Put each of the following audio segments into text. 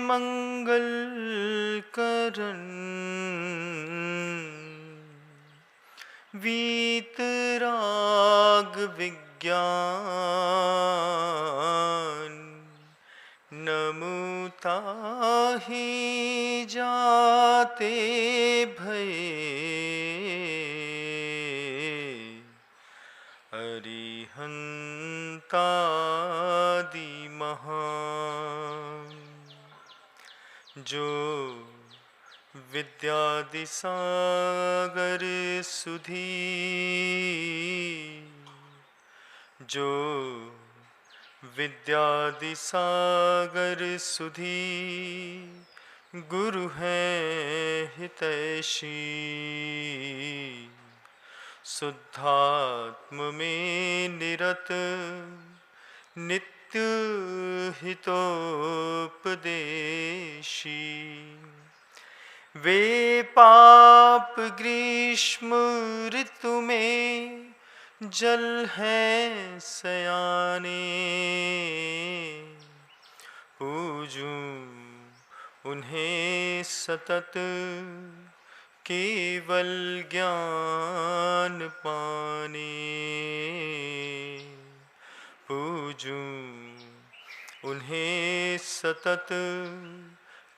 मंगल करन वीतराग विज्ञान नमुताहि जाते भये अरिहंतादि महान। जो विद्यादि सागर सुधी जो विद्यादि सागर सुधी गुरु हैं हितैषी शुद्धात्म में निरत नित्य हितोपदेशी। वे पाप ग्रीष्म ऋतु में जल हैं सयाने पूजूं उन्हें सतत केवल ज्ञान पाने पूजूं उन्हें सतत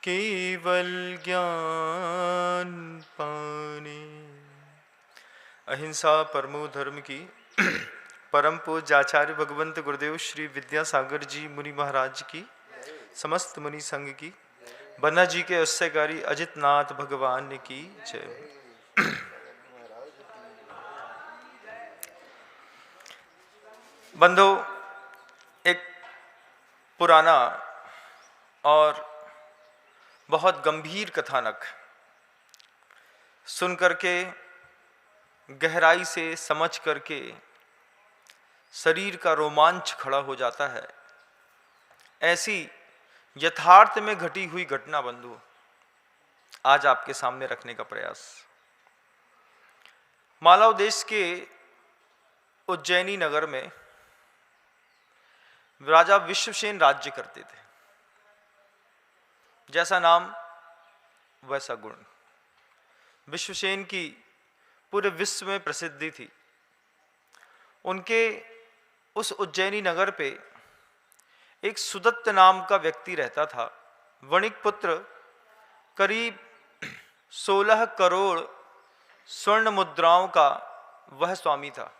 केवल ज्ञान पाने। अहिंसा परमो धर्म की परम पूज्य आचार्य भगवंत गुरुदेव श्री विद्यासागर जी मुनि महाराज की, समस्त मुनि संघ की, बन्ना जी के अस्यकारी अजित नाथ भगवान की जय। बंधो, एक पुराना और बहुत गंभीर कथानक सुन करके, गहराई से समझ करके शरीर का रोमांच खड़ा हो जाता है। ऐसी यथार्थ में घटी हुई घटना बंधु आज आपके सामने रखने का प्रयास। मालव देश के उज्जैनी नगर में राजा विश्वसेन राज्य करते थे। जैसा नाम वैसा गुण। विश्वसेन की पूरे विश्व में प्रसिद्धि थी। उनके उस उज्जैनी नगर पे एक सुदत्त नाम का व्यक्ति रहता था। वणिक पुत्र, करीब 16 करोड़ स्वर्ण मुद्राओं का वह स्वामी था।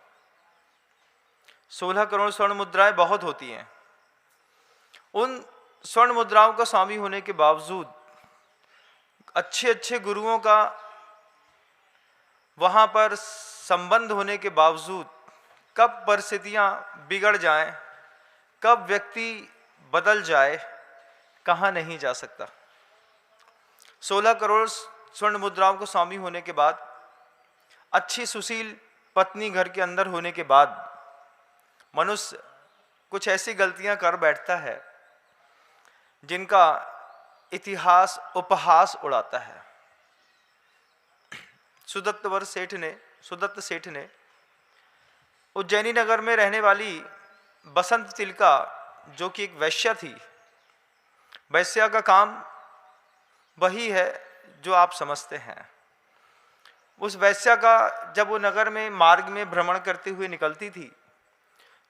16 करोड़ स्वर्ण मुद्राएं बहुत होती हैं। उन स्वर्ण मुद्राओं का स्वामी होने के बावजूद, अच्छे अच्छे गुरुओं का वहां पर संबंध होने के बावजूद, कब परिस्थितियां बिगड़ जाएं, कब व्यक्ति बदल जाए, कहाँ नहीं जा सकता। 16 करोड़ स्वर्ण मुद्राओं को स्वामी होने के बाद, अच्छी सुशील पत्नी घर के अंदर होने के बाद, मनुष्य कुछ ऐसी गलतियां कर बैठता है जिनका इतिहास उपहास उड़ाता है। सुदत्त सेठ ने उज्जैनी नगर में रहने वाली बसंत तिलका, जो कि एक वैश्या थी, वैश्या का काम वही है जो आप समझते हैं। उस वैश्या का जब वो नगर में मार्ग में भ्रमण करते हुए निकलती थी,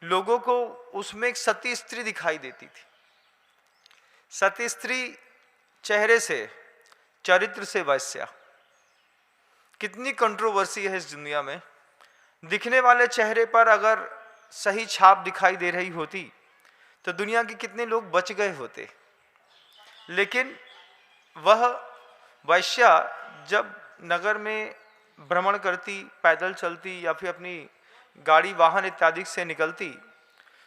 लोगों को उसमें एक सती स्त्री दिखाई देती थी। सती स्त्री चेहरे से, चरित्र से वैश्या। कितनी कंट्रोवर्सी है इस दुनिया में। दिखने वाले चेहरे पर अगर सही छाप दिखाई दे रही होती तो दुनिया के कितने लोग बच गए होते। लेकिन वह वैश्या जब नगर में भ्रमण करती, पैदल चलती या फिर अपनी गाड़ी वाहन इत्यादि से निकलती,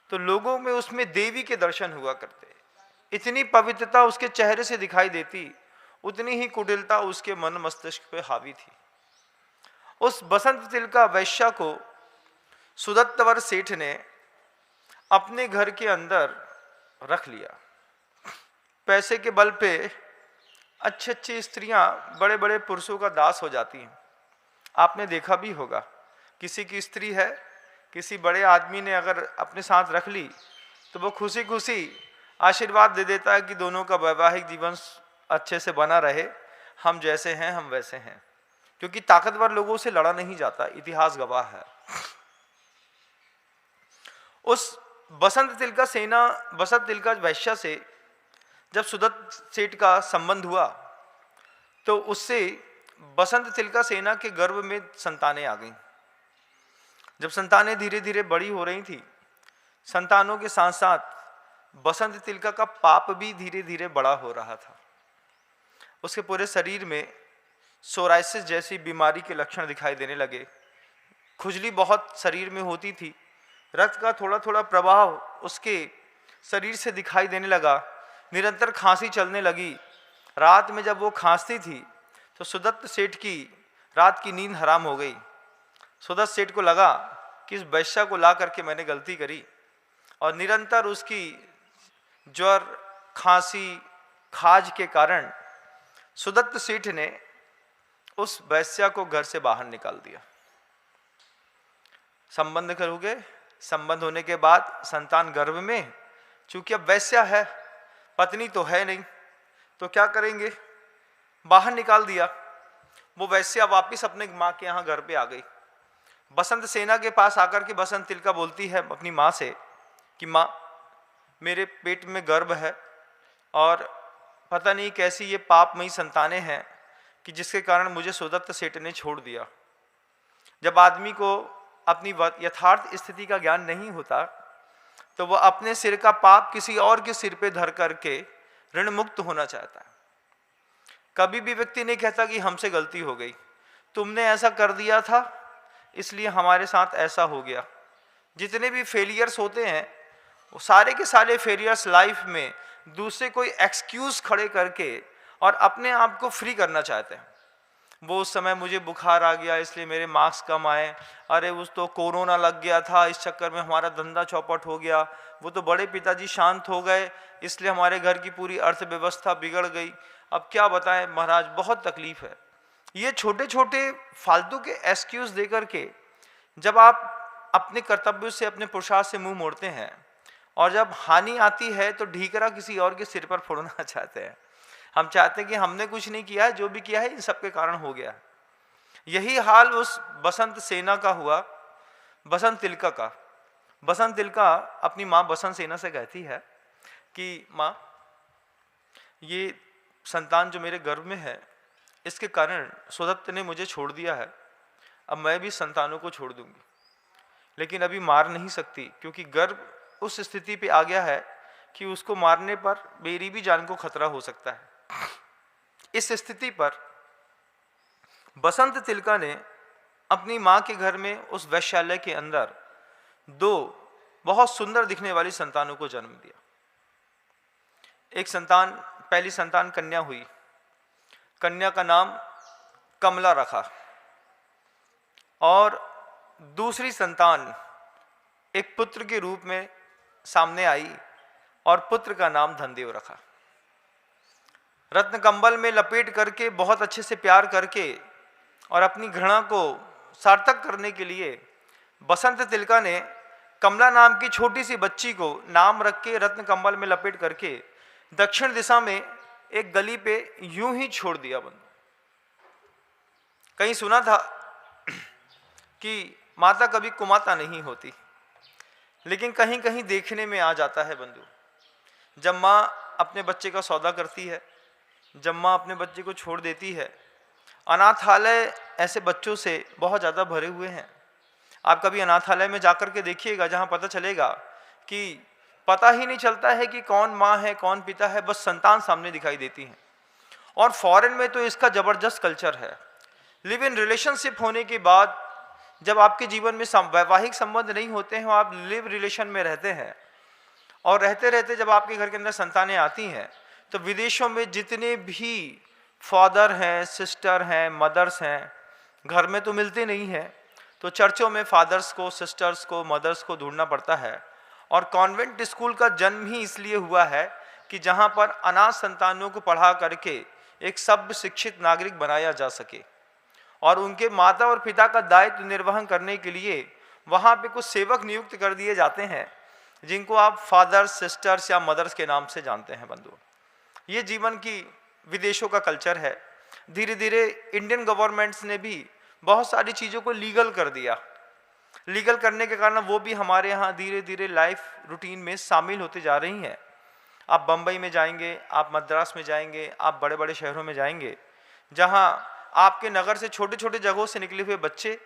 तो लोगों में उसमें देवी के दर्शन हुआ करते। इतनी पवित्रता उसके चेहरे से दिखाई देती, उतनी ही कुटिलता उसके मन मस्तिष्क पे हावी थी। उस बसंत तिलका वैश्या को सुदत्तवर सेठ ने अपने घर के अंदर रख लिया। पैसे के बल पे अच्छी अच्छी स्त्रियां बड़े बड़े पुरुषों का दास हो जाती हैं। आपने देखा भी होगा, किसी की स्त्री है, किसी बड़े आदमी ने अगर अपने साथ रख ली तो वो खुशी खुशी आशीर्वाद दे देता है कि दोनों का वैवाहिक जीवन अच्छे से बना रहे, हम जैसे हैं हम वैसे हैं, क्योंकि ताकतवर लोगों से लड़ा नहीं जाता, इतिहास गवाह है। उस बसंत तिलका वैश्या से जब सुदत्त सेठ का संबंध हुआ तो उससे बसंत तिलका सेना के गर्भ में संतानें आ गईं। जब संतानें धीरे धीरे बड़ी हो रही थी, संतानों के साथ साथ बसंत तिलका का पाप भी धीरे धीरे बड़ा हो रहा था। उसके पूरे शरीर में सोराइसिस जैसी बीमारी के लक्षण दिखाई देने लगे। खुजली बहुत शरीर में होती थी, रक्त का थोड़ा थोड़ा प्रवाह उसके शरीर से दिखाई देने लगा, निरंतर खांसी चलने लगी। रात में जब वो खांसती थी तो सुदत्त सेठ की रात की नींद हराम हो गई। सुदत्त सेठ को लगा कि इस वैश्या को ला करके मैंने गलती करी, और निरंतर उसकी ज्वर, खांसी, खाज के कारण सुदत्त सेठ ने उस वैश्या को घर से बाहर निकाल दिया। संबंध करोगे, संबंध होने के बाद संतान गर्भ में, चूंकि अब वैश्या है, पत्नी तो है नहीं, तो क्या करेंगे, बाहर निकाल दिया। वो वैश्या वापिस अपने माँ के यहाँ घर पे आ गई। बसंत सेना के पास आकर के बसंत तिलका बोलती है अपनी माँ से कि माँ, मेरे पेट में गर्भ है और पता नहीं कैसी ये पापमयी संतानें हैं कि जिसके कारण मुझे सुदत्त सेठ ने छोड़ दिया। जब आदमी को अपनी यथार्थ स्थिति का ज्ञान नहीं होता तो वह अपने सिर का पाप किसी और के सिर पे धर करके ऋण मुक्त होना चाहता है। कभी भी व्यक्ति नहीं कहता कि हमसे गलती हो गई, तुमने ऐसा कर दिया था इसलिए हमारे साथ ऐसा हो गया। जितने भी फेलियर्स होते हैं वो सारे के सारे फेलियर्स लाइफ में दूसरे कोई एक्सक्यूज खड़े करके और अपने आप को फ्री करना चाहते हैं। वो उस समय मुझे बुखार आ गया इसलिए मेरे मार्क्स कम आए, अरे उस तो कोरोना लग गया था इस चक्कर में हमारा धंधा चौपट हो गया, वो तो बड़े पिताजी शांत हो गए इसलिए हमारे घर की पूरी अर्थव्यवस्था बिगड़ गई। अब क्या बताएं महाराज, बहुत तकलीफ है। ये छोटे छोटे फालतू के एक्सक्यूज दे करके जब आप अपने कर्तव्यों से, अपने पुरुषार्थ से मुंह मोड़ते हैं और जब हानि आती है तो ढीकरा किसी और के सिर पर फोड़ना चाहते हैं। हम चाहते हैं कि हमने कुछ नहीं किया है, जो भी किया है इन सब के कारण हो गया। यही हाल उस बसंत सेना का हुआ, बसंत तिलका का। बसंत तिलका अपनी माँ बसंत सेना से कहती है कि माँ, ये संतान जो मेरे गर्भ में है इसके कारण सुदत्त ने मुझे छोड़ दिया है, अब मैं भी संतानों को छोड़ दूंगी, लेकिन अभी मार नहीं सकती क्योंकि गर्भ उस स्थिति पे आ गया है कि उसको मारने पर मेरी भी जान को खतरा हो सकता है। इस स्थिति पर बसंत तिलका ने अपनी माँ के घर में उस वैश्यालय के अंदर 2 बहुत सुंदर दिखने वाली संतानों को जन्म दिया। एक संतान, पहली संतान कन्या हुई, कन्या का नाम कमला रखा, और दूसरी संतान एक पुत्र के रूप में सामने आई और पुत्र का नाम धनदेव रखा। रत्न कंबल में लपेट करके, बहुत अच्छे से प्यार करके और अपनी घृणा को सार्थक करने के लिए बसंत तिलका ने कमला नाम की छोटी सी बच्ची को नाम रख के रत्न कंबल में लपेट करके दक्षिण दिशा में एक गली पे यूं ही छोड़ दिया। बंधु, कहीं सुना था कि माता कभी कुमाता नहीं होती, लेकिन कहीं कहीं देखने में आ जाता है। बंधु, जब माँ अपने बच्चे का सौदा करती है, जब माँ अपने बच्चे को छोड़ देती है, अनाथालय ऐसे बच्चों से बहुत ज़्यादा भरे हुए हैं। आप कभी अनाथालय में जाकर के देखिएगा, जहाँ पता चलेगा कि पता ही नहीं चलता है कि कौन माँ है कौन पिता है, बस संतान सामने दिखाई देती है। और फॉरेन में तो इसका ज़बरदस्त कल्चर है। लिव इन रिलेशनशिप होने के बाद जब आपके जीवन में वैवाहिक संबंध नहीं होते हैं, आप लिव रिलेशन में रहते हैं, और रहते रहते जब आपके घर के अंदर संतानें आती हैं तो विदेशों में जितने भी फादर हैं, सिस्टर हैं, मदर्स हैं, घर में तो मिलते नहीं हैं, तो चर्चों में फादर्स को, सिस्टर्स को, मदर्स को ढूंढना पड़ता है। और कॉन्वेंट स्कूल का जन्म ही इसलिए हुआ है कि जहाँ पर अनाथ संतानों को पढ़ा करके एक सभ्य शिक्षित नागरिक बनाया जा सके, और उनके माता और पिता का दायित्व निर्वहन करने के लिए वहाँ पे कुछ सेवक नियुक्त कर दिए जाते हैं जिनको आप फादर्स, सिस्टर्स या मदर्स के नाम से जानते हैं बंधुओं। ये जीवन की विदेशों का कल्चर है। धीरे धीरे इंडियन गवर्नमेंट्स ने भी बहुत सारी चीज़ों को लीगल कर दिया। लीगल करने के कारण वो भी हमारे यहाँ धीरे धीरे लाइफ रूटीन में शामिल होते जा रही हैं। आप बम्बई में जाएंगे, आप मद्रास में जाएंगे, आप बड़े बड़े शहरों में जाएंगे, जहाँ आपके नगर से छोटे छोटे जगहों से निकले हुए बच्चे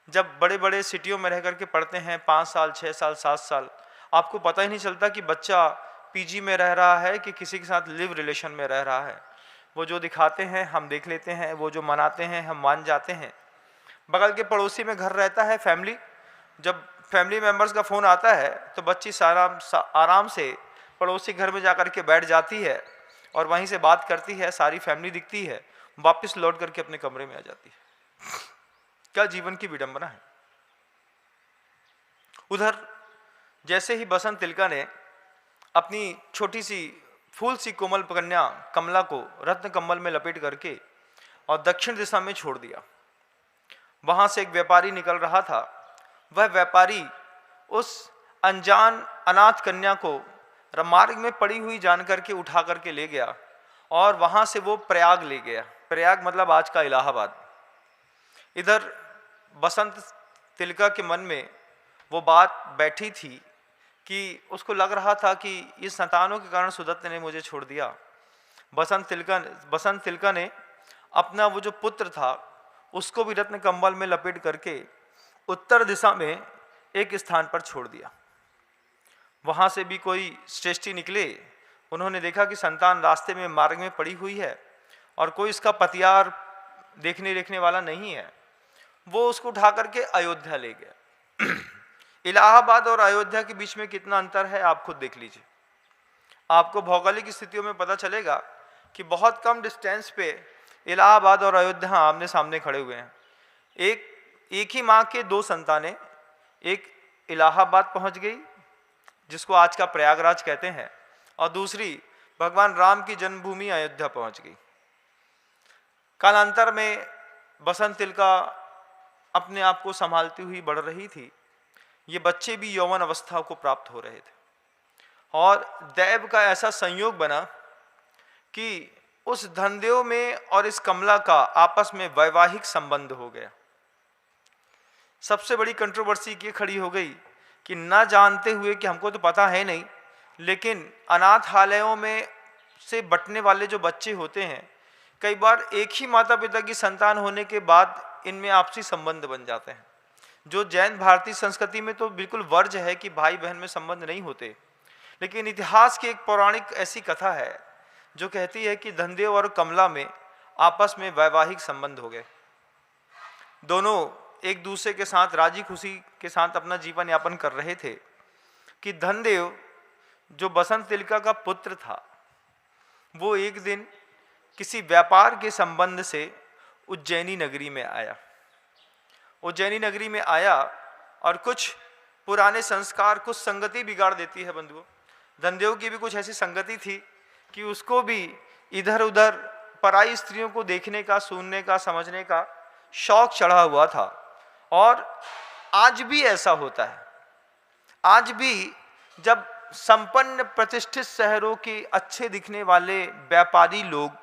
जब बड़े बड़े सिटियों में रह करके पढ़ते हैं 5 साल, 6 साल, 7 साल, आपको पता ही नहीं चलता कि बच्चा पीजी में रह रहा है कि किसी के साथ लिव रिलेशन में रह रहा है। वो जो दिखाते हैं हम देख लेते हैं, वो जो मनाते हैं हम मान जाते हैं। बगल के पड़ोसी में घर रहता है फैमिली, जब फैमिली मेम्बर्स का फ़ोन आता है तो बच्ची आराम से पड़ोसी घर में जाकर के बैठ जाती है और वहीं से बात करती है, सारी फैमिली दिखती है, वापस लौट करके अपने कमरे में आ जाती है। क्या जीवन की विडंबना है। उधर जैसे ही बसंत तिलका ने अपनी छोटी सी फूल सी कोमल कन्या कमला को रत्न कम्बल में लपेट करके और दक्षिण दिशा में छोड़ दिया, वहां से एक व्यापारी निकल रहा था। वह व्यापारी उस अनजान अनाथ कन्या को मार्ग में पड़ी हुई जान करके उठा करके ले गया और वहां से वो प्रयाग ले गया। प्रयाग मतलब आज का इलाहाबाद। इधर बसंत तिलका के मन में वो बात बैठी थी कि उसको लग रहा था कि ये संतानों के कारण सुदत्त ने मुझे छोड़ दिया। बसंत तिलका ने अपना वो जो पुत्र था उसको भी रत्न कंबल में लपेट करके उत्तर दिशा में एक स्थान पर छोड़ दिया। वहाँ से भी कोई श्रेष्ठी निकले, उन्होंने देखा कि संतान रास्ते में मार्ग में पड़ी हुई है और कोई इसका पतियार देखने वाला नहीं है। वो उसको उठा करके अयोध्या ले गया। इलाहाबाद और अयोध्या के बीच में कितना अंतर है आप खुद देख लीजिए। आपको भौगोलिक स्थितियों में पता चलेगा कि बहुत कम डिस्टेंस पे इलाहाबाद और अयोध्या आमने सामने खड़े हुए हैं। एक ही माँ के 2 संतानें, एक इलाहाबाद पहुंच गई जिसको आज का प्रयागराज कहते हैं, और दूसरी भगवान राम की जन्मभूमि अयोध्या पहुंच गई। कालांतर में बसंत तिलका अपने आप को संभालती हुई बढ़ रही थी। ये बच्चे भी यौवन अवस्था को प्राप्त हो रहे थे और दैव का ऐसा संयोग बना कि उस धनदेव में और इस कमला का आपस में वैवाहिक संबंध हो गया। सबसे बड़ी कंट्रोवर्सी ये खड़ी हो गई कि ना जानते हुए कि हमको तो पता है नहीं, लेकिन अनाथालयों में से बटने वाले जो बच्चे होते हैं, कई बार एक ही माता पिता की संतान होने के बाद इनमें आपसी संबंध बन जाते हैं। जो जैन भारतीय संस्कृति में तो बिल्कुल वर्ज्य है कि भाई बहन में संबंध नहीं होते, लेकिन इतिहास की एक पौराणिक ऐसी कथा है जो कहती है कि धनदेव और कमला में आपस में वैवाहिक संबंध हो गए। दोनों एक दूसरे के साथ राजी खुशी के साथ अपना जीवन यापन कर रहे थे कि धनदेव जो बसंत तिलका का पुत्र था, वो एक दिन किसी व्यापार के संबंध से उज्जैनी नगरी में आया। उज्जैनी नगरी में आया और कुछ पुराने संस्कार, कुछ संगति बिगाड़ देती है बंधुओं। धनदेव की भी कुछ ऐसी संगति थी कि उसको भी इधर उधर पराई स्त्रियों को देखने का, सुनने का, समझने का शौक चढ़ा हुआ था। और आज भी ऐसा होता है। आज भी जब संपन्न प्रतिष्ठित शहरों के अच्छे दिखने वाले व्यापारी लोग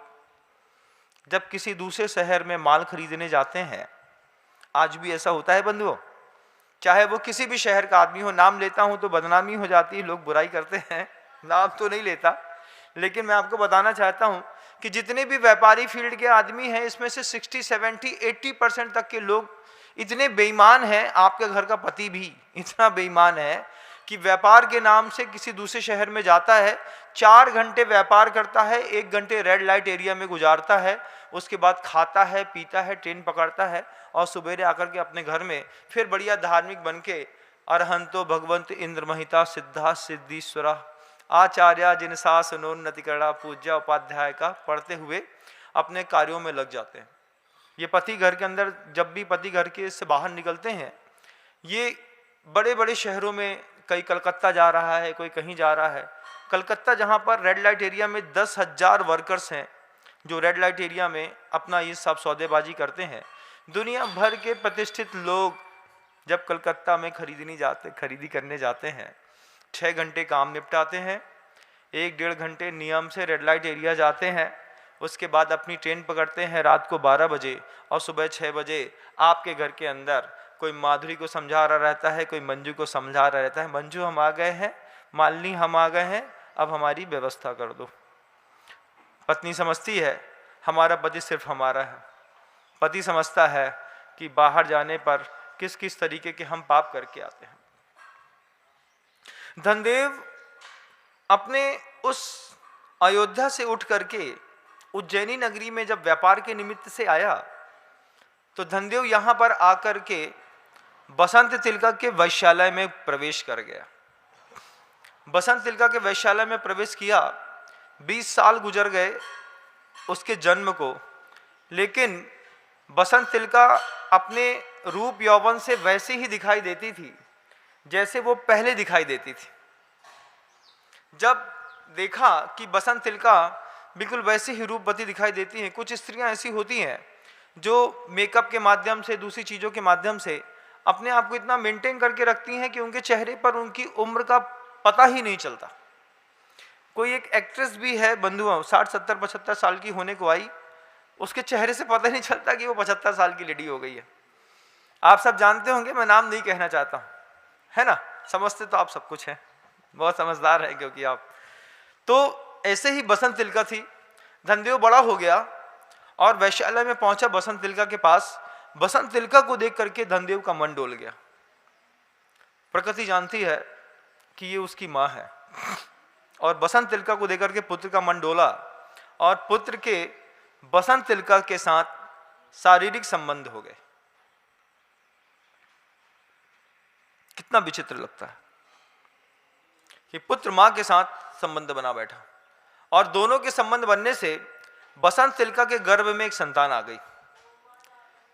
जब किसी दूसरे शहर में माल खरीदने जाते हैं, आज भी ऐसा होता है बंधुओं। चाहे वो किसी भी शहर का आदमी हो, नाम लेता हूं तो बदनामी हो जाती है, लोग बुराई करते हैं, नाम तो नहीं लेता, लेकिन मैं आपको बताना चाहता हूं कि जितने भी व्यापारी फील्ड के आदमी हैं, इसमें से 60, 70, 80% तक के लोग इतने बेईमान हैं। आपके घर का पति भी इतना बेईमान है कि व्यापार के नाम से किसी दूसरे शहर में जाता है, 4 घंटे व्यापार करता है, 1 घंटे रेड लाइट एरिया में गुजारता है, उसके बाद खाता है, पीता है, ट्रेन पकड़ता है और सुबेरे आकर के अपने घर में फिर बढ़िया धार्मिक बन के अरहंतो भगवंत इंद्र महिता सिद्धा सिद्धीश्वरा आचार्य जिनसा सुनोन्नति करा पूज्या उपाध्याय का पढ़ते हुए अपने कार्यों में लग जाते हैं। ये पति घर के अंदर, जब भी पति घर के से बाहर निकलते हैं, ये बड़े बड़े शहरों में, कई कलकत्ता जा रहा है, कोई कहीं जा रहा है। कलकत्ता जहाँ पर रेड लाइट एरिया में 10,000 वर्कर्स हैं जो रेड लाइट एरिया में अपना ये सब सौदेबाजी करते हैं। दुनिया भर के प्रतिष्ठित लोग जब कलकत्ता में खरीदी करने जाते हैं 6 घंटे काम निपटाते हैं, 1-1.5 घंटे नियम से रेड लाइट एरिया जाते हैं, उसके बाद अपनी ट्रेन पकड़ते हैं रात को 12 बजे और सुबह 6 बजे आपके घर के अंदर कोई माधुरी को समझा रहा रहता है, कोई मंजू को समझा रहा रहता है, मंजू हम आ गए हैं, मालिनी हम आ गए हैं, अब हमारी व्यवस्था कर दो। पत्नी समझती है हमारा पति सिर्फ हमारा है, पति समझता है कि बाहर जाने पर किस किस तरीके के हम पाप करके आते हैं। धनदेव अपने उस अयोध्या से उठ करके उज्जैनी नगरी में जब व्यापार के निमित्त से आया तो धनदेव यहाँ पर आकर के बसंत तिलका के वैश्यालय में प्रवेश कर गया। बसंत तिलका के वैश्यालय में प्रवेश किया। 20 साल गुजर गए उसके जन्म को, लेकिन बसंत तिलका अपने रूप यौवन से वैसे ही दिखाई देती थी जैसे वो पहले दिखाई देती थी। जब देखा कि बसंत तिलका बिल्कुल वैसे ही रूपवती दिखाई देती हैं, कुछ स्त्रियां ऐसी होती हैं जो मेकअप के माध्यम से, दूसरी चीज़ों के माध्यम से अपने आप को इतना मेंटेन करके रखती हैं कि उनके चेहरे पर उनकी उम्र का पता ही नहीं चलता। कोई एक एक्ट्रेस भी है बंधुओं, 60, 70, 75 साल की होने को आई, उसके चेहरे से पता नहीं चलता कि वो 75 साल की लेडी हो गई है। आप सब जानते होंगे, मैं नाम नहीं कहना चाहता हूँ, है ना, समझते तो आप सब कुछ हैं, बहुत समझदार है क्योंकि आप। तो ऐसे ही बसंत तिलका थी। धनदेव बड़ा हो गया और वैश्यालय में पहुंचा बसंत तिलका के पास। बसंत तिलका को देख करके धनदेव का मन डोल गया। प्रकृति जानती है कि ये उसकी माँ है और बसंत तिलका को देख करके पुत्र का मन डोला और पुत्र के बसंत तिलका के साथ शारीरिक संबंध हो गए। कितना विचित्र लगता है कि पुत्र मां के साथ संबंध बना बैठा और दोनों के संबंध बनने से बसंत तिलका के गर्भ में एक संतान आ गई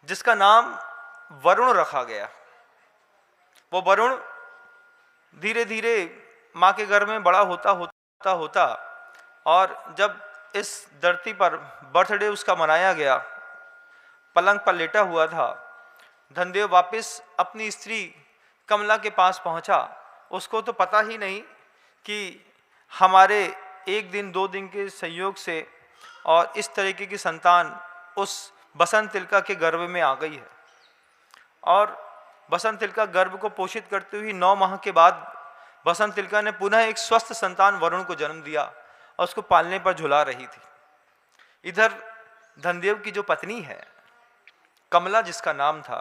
जिसका नाम वरुण रखा गया। वो वरुण धीरे धीरे मां के गर्भ में बड़ा होता और जब इस धरती पर बर्थडे उसका मनाया गया, पलंग पर लेटा हुआ था, धनदेव वापस अपनी स्त्री कमला के पास पहुंचा। उसको तो पता ही नहीं कि हमारे 1 दिन 2 दिन के संयोग से और इस तरीके की संतान उस बसंत तिलका के गर्भ में आ गई है। और बसंत तिलका गर्भ को पोषित करते हुए 9 माह के बाद बसंत तिलका ने पुनः एक स्वस्थ संतान वरुण को जन्म दिया और उसको पालने पर झुला रही थी। इधर धनदेव की जो पत्नी है कमला जिसका नाम था,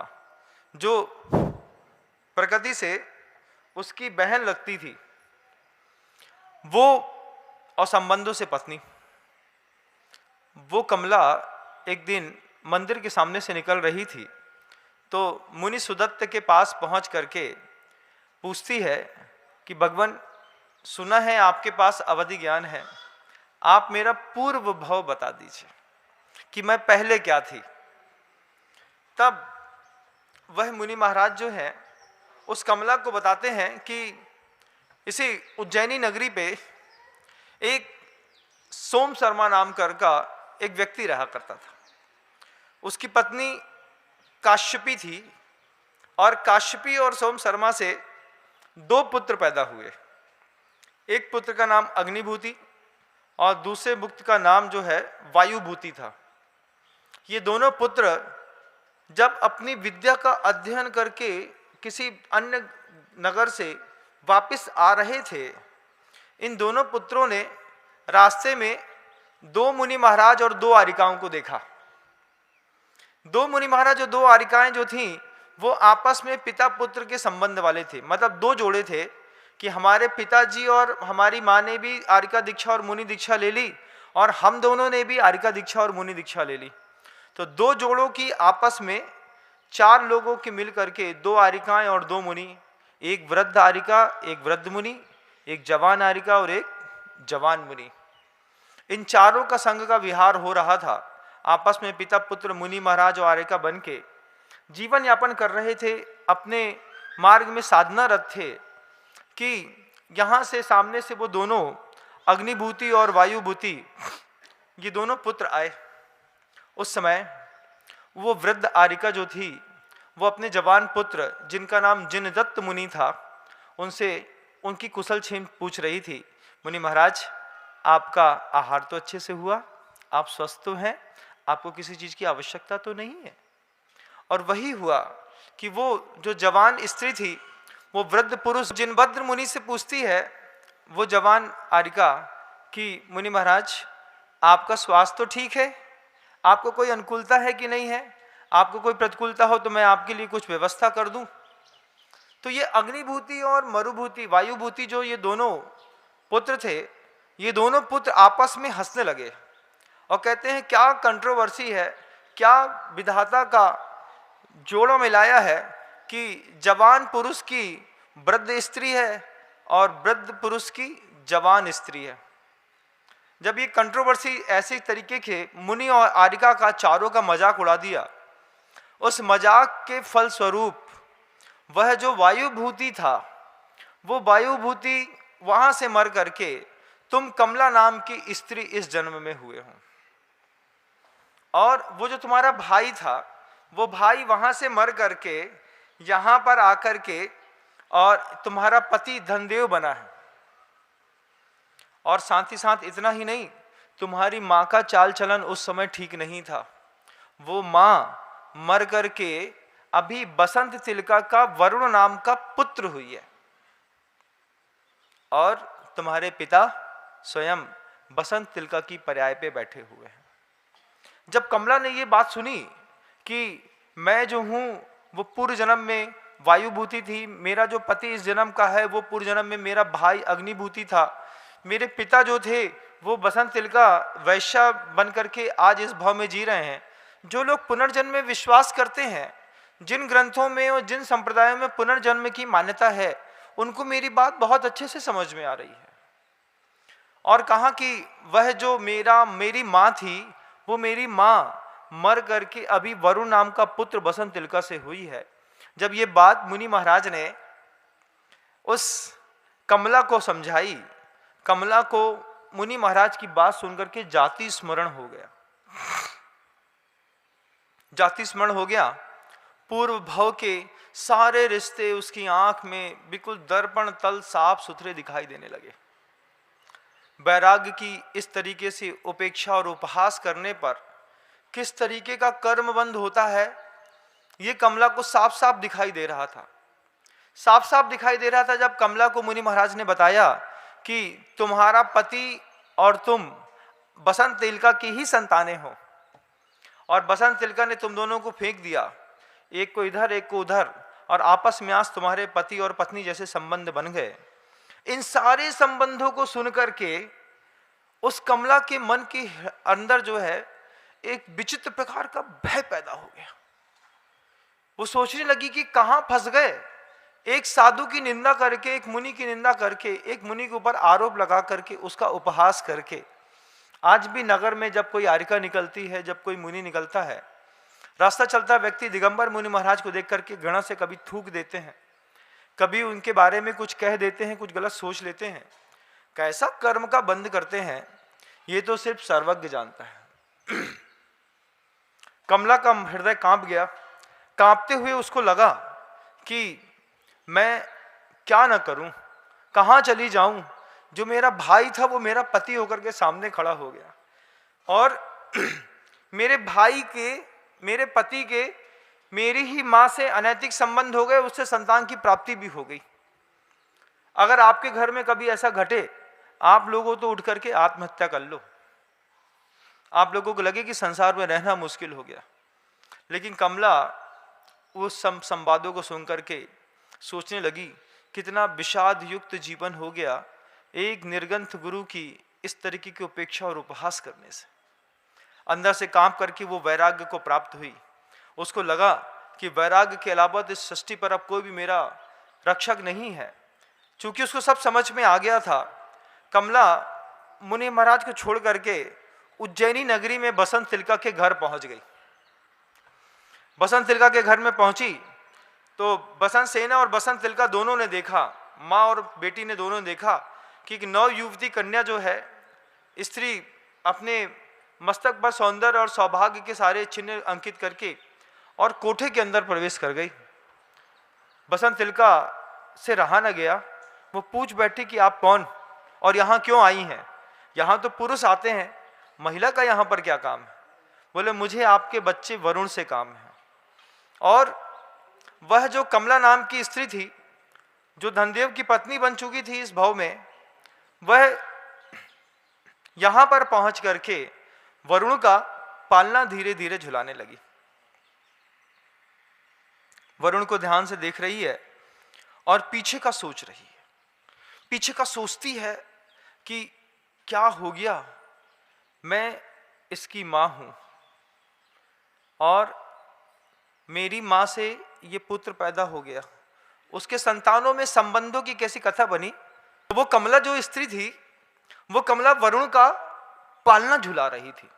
जो प्रकृति से उसकी बहन लगती थी, वो और संबंधों से पत्नी, वो कमला एक दिन मंदिर के सामने से निकल रही थी तो मुनि सुदत्त के पास पहुंच करके पूछती है कि भगवान, सुना है आपके पास अवधि ज्ञान है, आप मेरा पूर्व भव बता दीजिए कि मैं पहले क्या थी। तब वह मुनि महाराज जो है उस कमला को बताते हैं कि इसी उज्जैनी नगरी पे एक सोम शर्मा नाम का एक व्यक्ति रहा करता था। उसकी पत्नी काश्यपी थी और काश्यपी और सोम शर्मा से 2 पुत्र पैदा हुए। एक पुत्र का नाम अग्निभूति और दूसरे पुत्र का नाम जो है वायुभूति था। ये दोनों पुत्र जब अपनी विद्या का अध्ययन करके किसी अन्य नगर से वापस आ रहे थे, इन दोनों पुत्रों ने रास्ते में 2 मुनि महाराज और 2 आरिकाओं को देखा। 2 मुनि महाराज और 2 आरिकाएं जो थीं वो आपस में पिता पुत्र के संबंध वाले थे। मतलब 2 जोड़े थे कि हमारे पिताजी और हमारी माँ ने भी आरिका दीक्षा और मुनि दीक्षा ले ली और हम दोनों ने भी आरिका दीक्षा और मुनि दीक्षा ले ली। तो 2 जोड़ों की आपस में 4 लोगों की मिल करके 2 आरिकाएं और 2 मुनि, एक वृद्ध आरिका, एक वृद्ध मुनि, एक जवान आरिका और एक जवान मुनि, इन चारों का संग का विहार हो रहा था। आपस में पिता पुत्र मुनि महाराज और आरिका बन के जीवन यापन कर रहे थे। अपने मार्ग में साधनारत थे कि यहाँ से सामने से वो दोनों अग्निभूति और वायुभूति, ये दोनों पुत्र आए। उस समय वो वृद्ध आरिका जो थी वो अपने जवान पुत्र जिनका नाम जिनदत्त मुनि था उनसे उनकी कुशल क्षेम पूछ रही थी। मुनि महाराज, आपका आहार तो अच्छे से हुआ, आप स्वस्थ तो हैं, आपको किसी चीज की आवश्यकता तो नहीं है। और वही हुआ कि वो जो जवान स्त्री थी, वो वृद्ध पुरुष जिनभद्र मुनि से पूछती है, वो जवान आरिका कि मुनि महाराज, आपका स्वास्थ्य तो ठीक है, आपको कोई अनुकूलता है कि नहीं है, आपको कोई प्रतिकूलता हो तो मैं आपके लिए कुछ व्यवस्था कर दूं। तो ये अग्निभूति और मरुभूति, वायुभूति, जो ये दोनों पुत्र थे, ये दोनों पुत्र आपस में हंसने लगे और कहते हैं, क्या कंट्रोवर्सी है, क्या विधाता का जोड़ों मिलाया है कि जवान पुरुष की वृद्ध स्त्री है और वृद्ध पुरुष की जवान स्त्री है। जब ये कंट्रोवर्सी ऐसे तरीके के मुनि और आरिका का चारों का मजाक उड़ा दिया, उस मजाक के फलस्वरूप वह जो वायुभूति था, वो वायुभूति वहां से मर करके तुम कमला नाम की स्त्री इस जन्म में हुए हो, और वो जो तुम्हारा भाई था, वो भाई वहां से मर करके यहां पर आकर के और तुम्हारा पति धनदेव बना है। और साथ ही साथ इतना ही नहीं, तुम्हारी माँ का चाल चलन उस समय ठीक नहीं था। वो माँ मर करके अभी बसंत तिलका का वरुण नाम का पुत्र हुई है, और तुम्हारे पिता स्वयं बसंत तिलका की पर्याय पे बैठे हुए हैं। जब कमला ने ये बात सुनी कि मैं जो हूँ वो पूर्व जन्म में वायुभूति थी, मेरा जो पति इस जन्म का है वो पूर्व जन्म में मेरा भाई अग्निभूति था, मेरे पिता जो थे वो बसंत तिलका वैश्या बन करके आज इस भाव में जी रहे हैं। जो लोग पुनर्जन्म में विश्वास करते हैं, जिन ग्रंथों में और जिन संप्रदायों में पुनर्जन्म की मान्यता है, उनको मेरी बात बहुत अच्छे से समझ में आ रही है। और कहा कि वह जो मेरी माँ थी, वो मेरी माँ मर करके अभी वरुण नाम का पुत्र बसंत तिलका से हुई है। जब ये बात मुनि महाराज ने उस कमला को समझाई, कमला को मुनि महाराज की बात सुनकर के जाति स्मरण हो गया। जाति स्मरण हो गया, पूर्व भव के सारे रिश्ते उसकी आंख में बिल्कुल दर्पण तल साफ सुथरे दिखाई देने लगे। वैराग्य की इस तरीके से उपेक्षा और उपहास करने पर किस तरीके का कर्म बंध होता है, ये कमला को साफ साफ दिखाई दे रहा था। साफ साफ दिखाई दे रहा था जब कमला को मुनि महाराज ने बताया कि तुम्हारा पति और तुम बसंत तिलका की ही संतानें हो, और बसंत तिलका ने तुम दोनों को फेंक दिया, एक को इधर एक को उधर, और आपस में आज तुम्हारे पति और पत्नी जैसे संबंध बन गए। इन सारे संबंधों को सुनकर के उस कमला के मन के अंदर जो है एक विचित्र प्रकार का भय पैदा हो गया। वो सोचने लगी कि कहां फंस गए। एक साधु की निंदा करके, एक मुनि की निंदा करके, एक मुनि के ऊपर आरोप लगा करके, उसका उपहास करके, आज भी नगर में जब कोई आरिका निकलती है, जब कोई मुनि निकलता है, रास्ता चलता व्यक्ति दिगंबर मुनि महाराज को देख करके घृणा से कभी थूक देते हैं, कभी उनके बारे में कुछ कह देते हैं, कुछ गलत सोच लेते हैं। कैसा कर्म का बंध करते हैं, ये तो सिर्फ सर्वज्ञ जानता है। कमला का हृदय कांप गया। कांपते हुए उसको लगा कि मैं क्या न करूं, कहां चली जाऊं। जो मेरा भाई था वो मेरा पति होकर के सामने खड़ा हो गया, और मेरे भाई के, मेरे पति के, मेरी ही मां से अनैतिक संबंध हो गए, उससे संतान की प्राप्ति भी हो गई। अगर आपके घर में कभी ऐसा घटे, आप लोगों तो उठ करके आत्महत्या कर लो। आप लोगों को लगे कि संसार में रहना मुश्किल हो गया। लेकिन कमला उस संवादों को सुन करके सोचने लगी, कितना विषाद युक्त जीवन हो गया एक निर्गंथ गुरु की इस तरीके की उपेक्षा और उपहास करने से। अंदर से कांप करके वो वैराग्य को प्राप्त हुई। उसको लगा कि वैराग्य के अलावा इस सृष्टि पर अब कोई भी मेरा रक्षक नहीं है। चूंकि उसको सब समझ में आ गया था, कमला मुनि महाराज को छोड़ करके उज्जैनी नगरी में बसंत तिलका के घर पहुंच गई। बसंत तिलका के घर में पहुंची तो बसंत सेना और बसंत तिलका दोनों ने देखा, माँ और बेटी ने दोनों ने देखा कि एक नव युवती कन्या जो है, स्त्री अपने मस्तक पर सौंदर्य और सौभाग्य के सारे चिन्ह अंकित करके और कोठे के अंदर प्रवेश कर गई। बसंत तिलका से रहा न गया, वो पूछ बैठी कि आप कौन और यहाँ क्यों आई हैं? यहाँ तो पुरुष आते हैं, महिला का यहाँ पर क्या काम है? बोले मुझे आपके बच्चे वरुण से काम है। और वह जो कमला नाम की स्त्री थी, जो धनदेव की पत्नी बन चुकी थी इस भव में, वह यहाँ पर पहुँच करके वरुण का पालना धीरे धीरे झुलाने लगी। वरुण को ध्यान से देख रही है और पीछे का सोच रही है। पीछे का सोचती है कि क्या हो गया, मैं इसकी माँ हूँ और मेरी माँ से ये पुत्र पैदा हो गया, उसके संतानों में संबंधों की कैसी कथा बनी। वो कमला जो स्त्री थी, वो कमला वरुण का पालना झुला रही थी।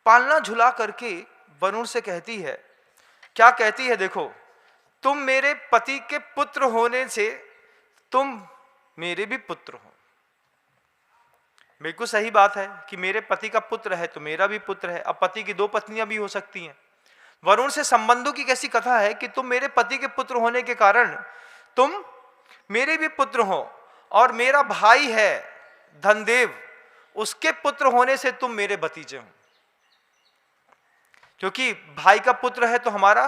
पालना झुला करके वरुण से कहती है, क्या कहती है देखो, तुम मेरे पति के पुत्र होने से तुम मेरे भी पुत्र हो। बिल्कुल सही बात है कि मेरे पति का पुत्र है तो मेरा भी पुत्र है। अब पति की 2 पत्नियां भी हो सकती हैं। वरुण से संबंधों की कैसी कथा है कि तुम मेरे पति के पुत्र होने के कारण तुम मेरे भी पुत्र हो, और मेरा भाई है धनदेव, उसके पुत्र होने से तुम मेरे भतीजे हो। क्योंकि भाई का पुत्र है तो हमारा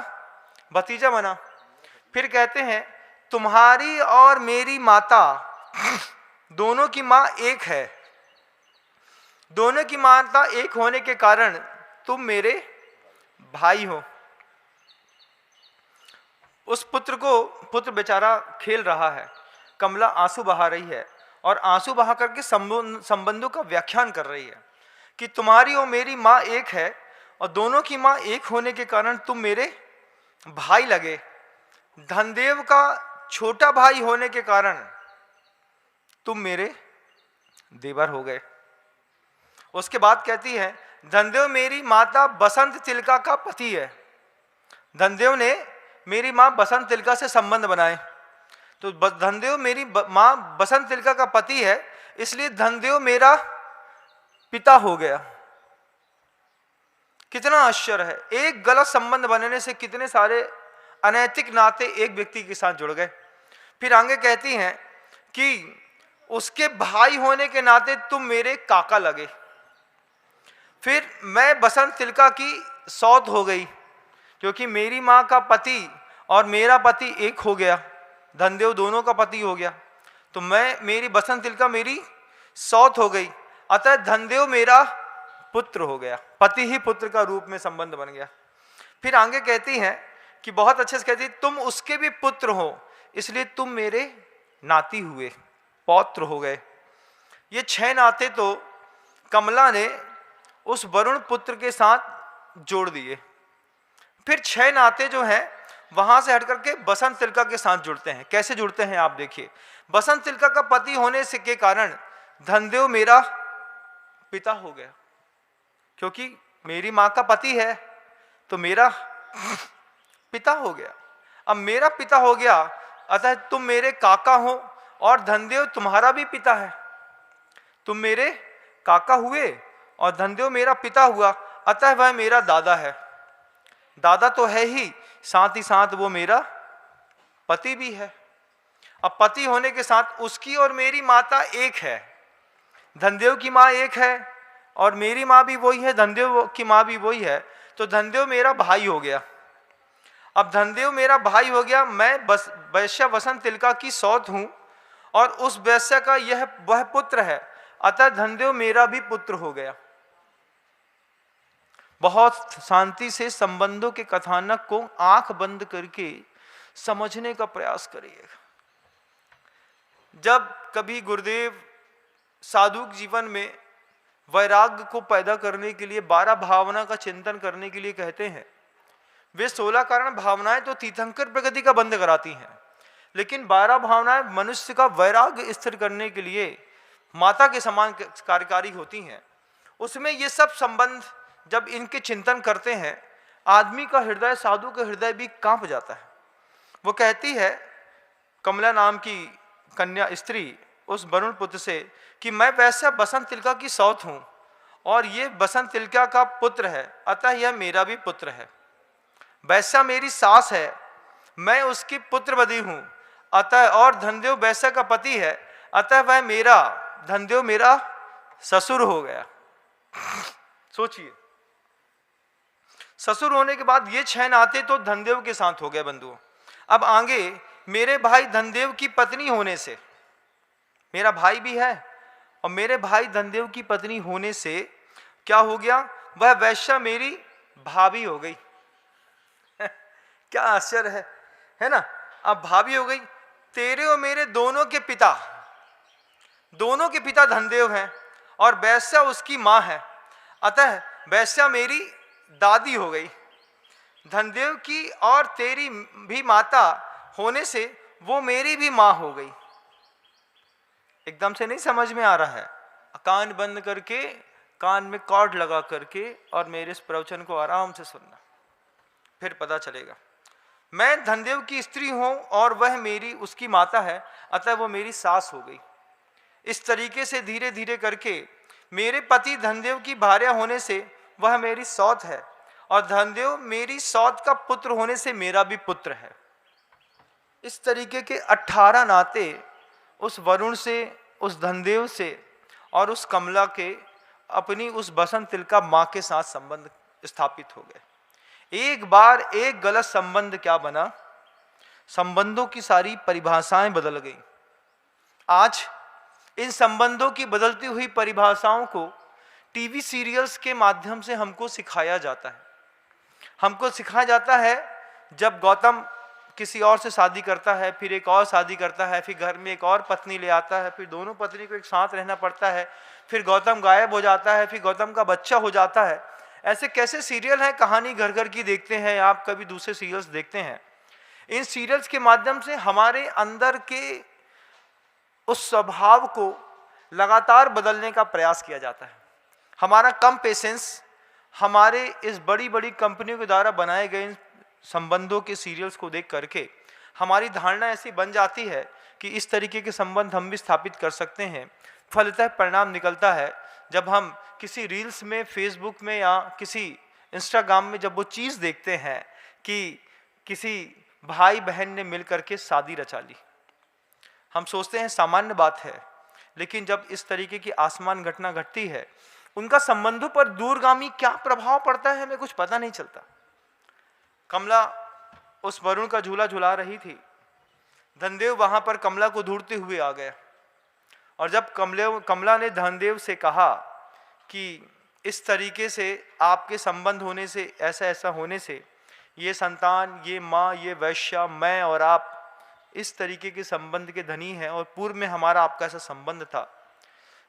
भतीजा बना। फिर कहते हैं तुम्हारी और मेरी माता दोनों की मां एक है, दोनों की माता एक होने के कारण तुम मेरे भाई हो। उस पुत्र बेचारा खेल रहा है, कमला आंसू बहा रही है और आंसू बहा करके संबंधों का व्याख्यान कर रही है कि तुम्हारी और मेरी माँ एक है और दोनों की माँ एक होने के कारण तुम मेरे भाई लगे। धनदेव का छोटा भाई होने के कारण तुम मेरे देवर हो गए। उसके बाद कहती है धनदेव मेरी माता बसंत तिलका का पति है। धनदेव ने मेरी माँ बसंत तिलका से संबंध बनाए, तो धनदेव मेरी माँ बसंत तिलका का पति है, इसलिए धनदेव मेरा पिता हो गया। कितना आश्चर्य है, एक गलत संबंध बनने से कितने सारे अनैतिक नाते एक व्यक्ति के साथ जुड़ गए। फिर आगे कहती हैं कि उसके भाई होने के नाते तुम मेरे काका लगे। फिर मैं बसंत तिलका की सौत हो गई, क्योंकि मेरी माँ का पति और मेरा पति एक हो गया, धनदेव दोनों का पति हो गया, तो मेरी बसंत तिलका मेरी सौत हो गई, अतः धनदेव मेरा पुत्र हो गया। पति ही पुत्र का रूप में संबंध बन गया। फिर आगे कहती हैं कि बहुत अच्छे से कहती, तुम उसके भी पुत्र हो, इसलिए तुम मेरे नाती हुए, पौत्र हो गए। ये 6 नाते तो कमला ने उस वरुण पुत्र के साथ जोड़ दिए। फिर 6 नाते जो हैं वहां से हट करके बसंत तिलका के साथ जुड़ते हैं। कैसे जुड़ते हैं आप देखिए। बसंत तिलका का पति होने से के कारण धनदेव मेरा पिता हो गया, क्योंकि मेरी माँ का पति है तो मेरा पिता हो गया। अब मेरा पिता हो गया, अतः तुम मेरे काका हो, और धनदेव तुम्हारा भी पिता है। तुम मेरे काका हुए और धनदेव मेरा पिता हुआ, अतः वह मेरा दादा है। दादा तो है ही, साथ ही साथ वो मेरा पति भी है। अब पति होने के साथ उसकी और मेरी माता एक है। धनदेव की माँ एक है और मेरी माँ भी वही है, धनदेव की माँ भी वही है, तो धनदेव मेरा भाई हो गया। अब धनदेव मेरा भाई हो गया, मैं वैश्या बसंत तिलका की सौत हूं और उस वैश्या का वह पुत्र है, अतः धनदेव मेरा भी पुत्र हो गया। बहुत शांति से संबंधों के कथानक को आंख बंद करके समझने का प्रयास करिएगा। जब कभी गुरुदेव साधु जीवन में वैराग्य को पैदा करने के लिए 12 भावना का चिंतन करने के लिए कहते हैं, वे 16 कारण भावनाएं तो तीर्थंकर प्रगति का बंद कराती हैं, लेकिन 12 भावनाएं मनुष्य का वैराग्य स्थिर करने के लिए माता के समान कार्यकारी होती हैं। उसमें ये सब संबंध जब इनके चिंतन करते हैं, आदमी का हृदय, साधु का हृदय भी कांप जाता है। वो कहती है कमला नाम की कन्या स्त्री उस वरुण पुत्र से कि मैं वैसा बसंत तिलका की सौत हूँ और ये बसंत तिलका का पुत्र है, अतः यह मेरा भी पुत्र है। वैसा मेरी सास है, मैं उसकी पुत्रवधी हूँ, अतः और धनदेव वैश्य का पति है, अतः वह मेरा धनदेव मेरा ससुर हो गया। सोचिए, ससुर होने के बाद ये 6 नाते तो धनदेव के साथ हो गए बंधुओं। अब आगे मेरे भाई धनदेव की पत्नी होने से, मेरा भाई भी है और मेरे भाई धनदेव की पत्नी होने से क्या हो गया, वह वैश्या मेरी भाभी हो गई। क्या आश्चर्य है ना। अब भाभी हो गई। तेरे और मेरे दोनों के पिता धनदेव हैं और वैश्या उसकी मां है, अतः वैश्या मेरी दादी हो गई। धनदेव की और तेरी भी माता होने से वो मेरी भी मां हो गई। एकदम से नहीं समझ में आ रहा है, कान बंद करके, कान में कॉर्ड लगा करके और मेरे इस प्रवचन को आराम से सुनना, फिर पता चलेगा। मैं धनदेव की स्त्री हूं और वह मेरी उसकी माता है, अतः वो मेरी सास हो गई। इस तरीके से धीरे धीरे करके मेरे पति धनदेव की भार्या होने से वह मेरी सौत है और धनदेव मेरी सौत का पुत्र होने से मेरा भी पुत्र है। इस तरीके के 18 नाते उस वरुण से, उस धनदेव से और उस कमला के अपनी उस बसंत तिलका मां के साथ संबंध स्थापित हो गए। एक बार एक गलत संबंध क्या बना, संबंधों की सारी परिभाषाएं बदल गई। आज इन संबंधों की बदलती हुई परिभाषाओं को टीवी सीरियल्स के माध्यम से हमको सिखाया जाता है। हमको सिखाया जाता है जब गौतम किसी और से शादी करता है, फिर एक और शादी करता है, फिर घर में एक और पत्नी ले आता है, फिर दोनों पत्नी को एक साथ रहना पड़ता है, फिर गौतम गायब हो जाता है, फिर गौतम का बच्चा हो जाता है। ऐसे कैसे सीरियल हैं, कहानी घर घर की देखते हैं आप, कभी दूसरे सीरियल्स देखते हैं। इन सीरियल्स के माध्यम से हमारे अंदर के उस स्वभाव को लगातार बदलने का प्रयास किया जाता है। हमारा कम पेशेंस हमारे इस बड़ी बड़ी कंपनियों के द्वारा बनाए गए संबंधों के सीरियल्स को देख करके हमारी धारणा ऐसी बन जाती है कि इस तरीके के संबंध हम भी स्थापित कर सकते हैं। फलतः परिणाम निकलता है जब हम किसी रील्स में, फेसबुक में या किसी इंस्टाग्राम में जब वो चीज़ देखते हैं कि किसी भाई बहन ने मिलकर के शादी रचा ली, हम सोचते हैं सामान्य बात है, लेकिन जब इस तरीके की आसमान घटना घटती है, उनका संबंधों पर दूरगामी क्या प्रभाव पड़ता है हमें कुछ पता नहीं चलता। कमला उस वरुण का झूला झुला रही थी, धनदेव वहां पर कमला को ढूंढते हुए आ गया और जब कमला ने धनदेव से कहा कि इस तरीके से आपके संबंध होने से, ऐसा ऐसा होने से, ये संतान, ये माँ, ये वैश्या, मैं और आप इस तरीके के संबंध के धनी हैं और पूर्व में हमारा आपका ऐसा संबंध था,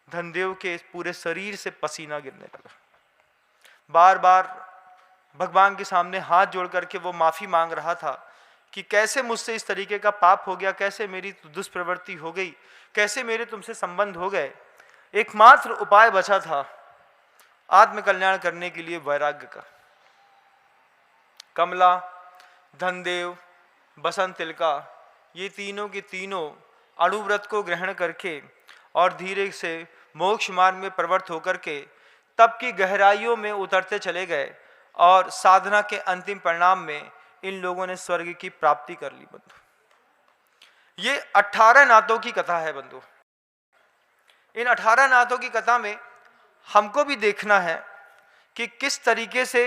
धनदेव के पूरे शरीर से पसीना गिरने लगा। बार बार भगवान के सामने हाथ जोड़ करके वो माफ़ी मांग रहा था कि कैसे मुझसे इस तरीके का पाप हो गया, कैसे मेरी दुष्प्रवृत्ति हो गई, कैसे मेरे तुमसे संबंध हो गए। एकमात्र उपाय बचा था आत्मकल्याण करने के लिए वैराग्य का। कमला, धनदेव, बसंत तिलका, ये तीनों के तीनों अणुव्रत को ग्रहण करके और धीरे से मोक्ष मार्ग में प्रवृत्त होकर के तप की गहराइयों में उतरते चले गए और साधना के अंतिम परिणाम में इन लोगों ने स्वर्ग की प्राप्ति कर ली। बंधु, ये 18 नातों की कथा है। बंधु, इन 18 नातों की कथा में हमको भी देखना है कि किस तरीके से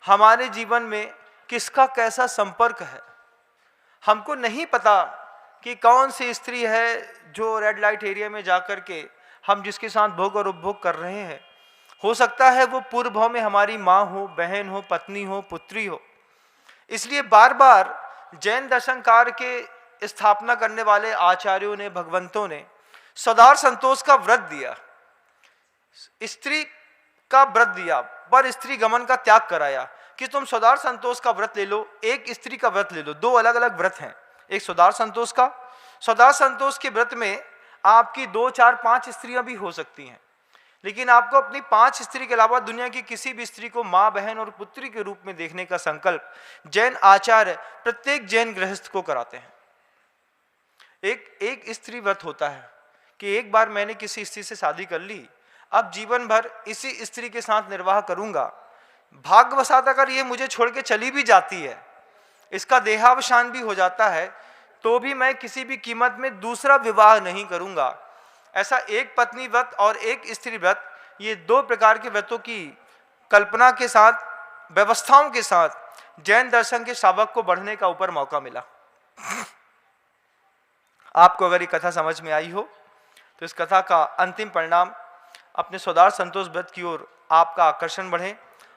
हमारे जीवन में किसका कैसा संपर्क है। हमको नहीं पता कि कौन सी स्त्री है जो रेड लाइट एरिया में जाकर के हम जिसके साथ भोग और उपभोग कर रहे हैं। हो सकता है वो पूर्व भाव में हमारी माँ हो, बहन हो, पत्नी हो, पुत्री हो। इसलिए बार बार जैन दर्शनकार के स्थापना करने वाले आचार्यों ने, भगवंतों ने सदार संतोष का व्रत दिया, स्त्री का व्रत दिया, पर स्त्री गमन का त्याग कराया कि तुम सदार संतोष का व्रत ले लो, एक स्त्री का व्रत ले लो। 2 अलग अलग व्रत हैं, एक सदार संतोष का। सदार संतोष के व्रत में आपकी 2, 4, 5 स्त्रियां भी हो सकती हैं, लेकिन आपको अपनी 5 स्त्री के अलावा दुनिया की किसी भी स्त्री को माँ, बहन और पुत्री के रूप में देखने का संकल्प जैन आचार्य प्रत्येक जैन गृहस्थ को कराते हैं। एक स्त्री व्रत होता है कि एक बार मैंने किसी स्त्री से शादी कर ली, अब जीवन भर इसी स्त्री के साथ निर्वाह करूंगा। भाग्यवशात अगर ये मुझे छोड़ के चली भी जाती है, इसका देहावसान भी हो जाता है, तो भी मैं किसी भी कीमत में दूसरा विवाह नहीं करूंगा। ऐसा एक पत्नी व्रत और एक स्त्री व्रत, ये दो प्रकार के व्रतों की कल्पना के साथ, व्यवस्थाओं के साथ जैन दर्शन के शावक को बढ़ने का ऊपर मौका मिला। आपको अगर ये कथा समझ में आई हो तो इस कथा का अंतिम परिणाम अपने स्वदार संतोष व्रत की ओर आपका आकर्षण बढ़े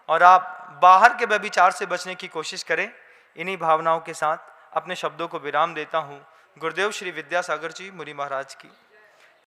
और आप बाहर के व्यभिचार से बचने की कोशिश करें। इन्हीं भावनाओं के साथ अपने शब्दों को विराम देता हूँ। गुरुदेव श्री विद्यासागर जी मुनि महाराज की